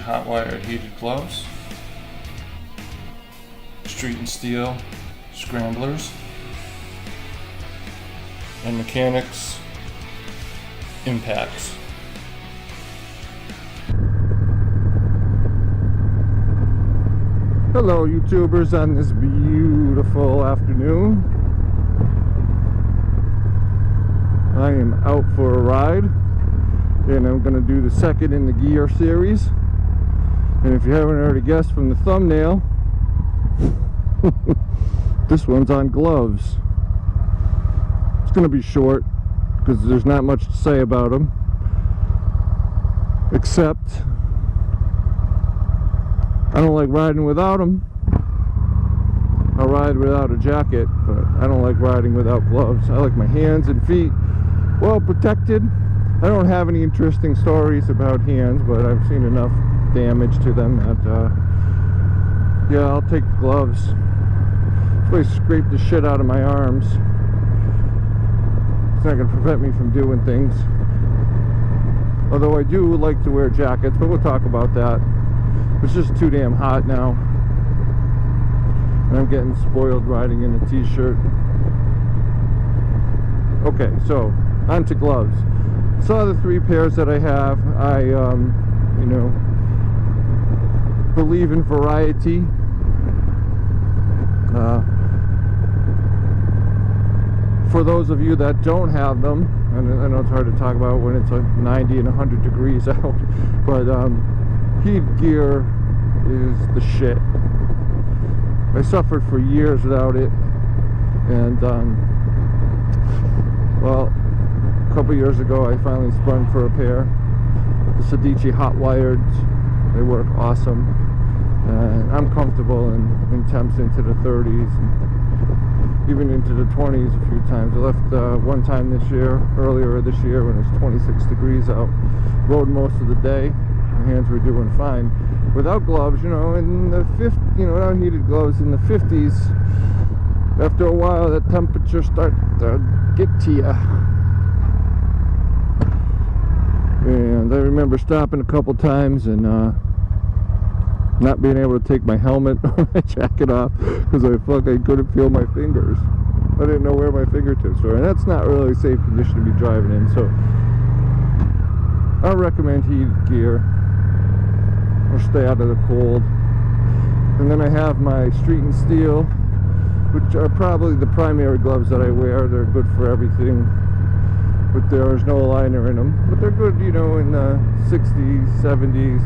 hot wire heated gloves, Street and Steel scramblers, and Mechanics impacts. Hello YouTubers on this beautiful afternoon. I am out for a ride and I'm going to do the second in the gear series. And if you haven't already guessed from the thumbnail, this one's on gloves. It's going to be short because there's not much to say about them, except I don't like riding without them. I'll ride without a jacket, but I don't like riding without gloves. I like my hands and feet well protected. I don't have any interesting stories about hands, but I've seen enough damage to them that yeah, I'll take the gloves. This way scrape the shit out of my arms. It's not going to prevent me from doing things. Although I do like to wear jackets, but we'll talk about that. It's just too damn hot now, and I'm getting spoiled riding in a t-shirt. Okay, so on to gloves. Saw the 3 pairs that I have. I you know, believe in variety. For those of you that don't have them, and I know it's hard to talk about when it's 90 and 100 degrees out, but heat gear is the shit. I suffered for years without it, and well, a couple years ago I finally sprung for a pair. The Sedici hot wired. They work awesome, and I'm comfortable in temps into the 30s and even into the 20s a few times. I left one time this year, earlier this year, when it was 26 degrees out. Rode most of the day. My hands were doing fine without gloves, you know. In the 50s, you know, without heated gloves in the 50s, after a while that temperature starts to get to you. And I remember stopping a couple times and not being able to take my helmet or my jacket off because I couldn't feel my fingers. I didn't know where my fingertips were, and that's not really a safe condition to be driving in. So I'll recommend heated gear or stay out of the cold. And then I have my Street and Steel, which are probably the primary gloves that I wear. They're good for everything, but there is no liner in them. But they're good, you know, in the 60s, 70s.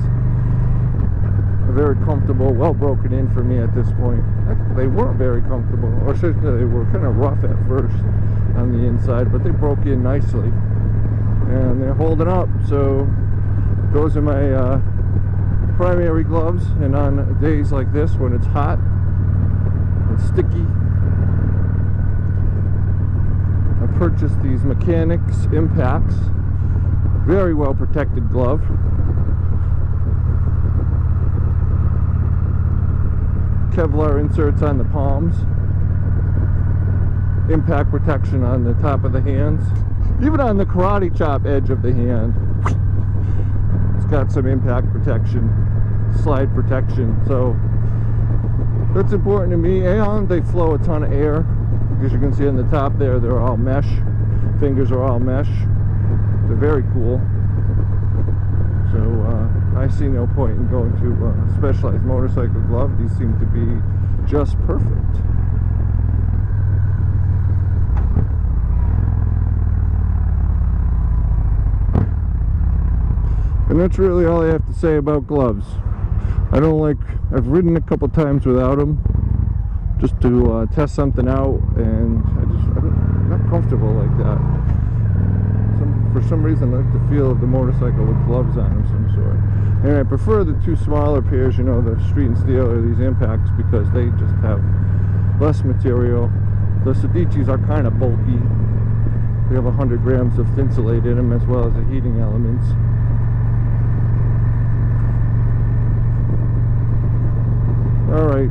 They're very comfortable, well broken in for me at this point. They weren't very comfortable, or should I say they were kind of rough at first on the inside, but they broke in nicely. And they're holding up, so those are my primary gloves. And on days like this when it's hot and sticky, I purchased these Mechanics impacts. Very well protected glove. Kevlar inserts on the palms, impact protection on the top of the hands, even on the karate chop edge of the hand. It's got some impact protection, slide protection, so that's important to me. And they flow a ton of air. As you can see on the top there, they're all mesh. Fingers are all mesh. They're very cool. So I see no point in going to a specialized motorcycle glove. These seem to be just perfect. And that's really all I have to say about gloves. I've ridden a couple times without them just to test something out, and I'm not comfortable like that. For some reason I like the feel of the motorcycle with gloves on of some sort. And I prefer the 2 smaller pairs, you know, the Street and Steel or these impacts, because they just have less material. The Sedicis are kind of bulky. They have 100 grams of Thinsulate in them, as well as the heating elements. Alright,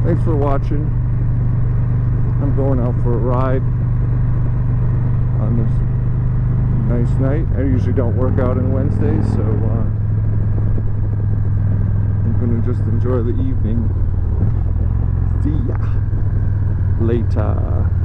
thanks for watching. I'm going out for a ride on this nice night. I usually don't work out on Wednesdays, so just enjoy the evening. See ya later.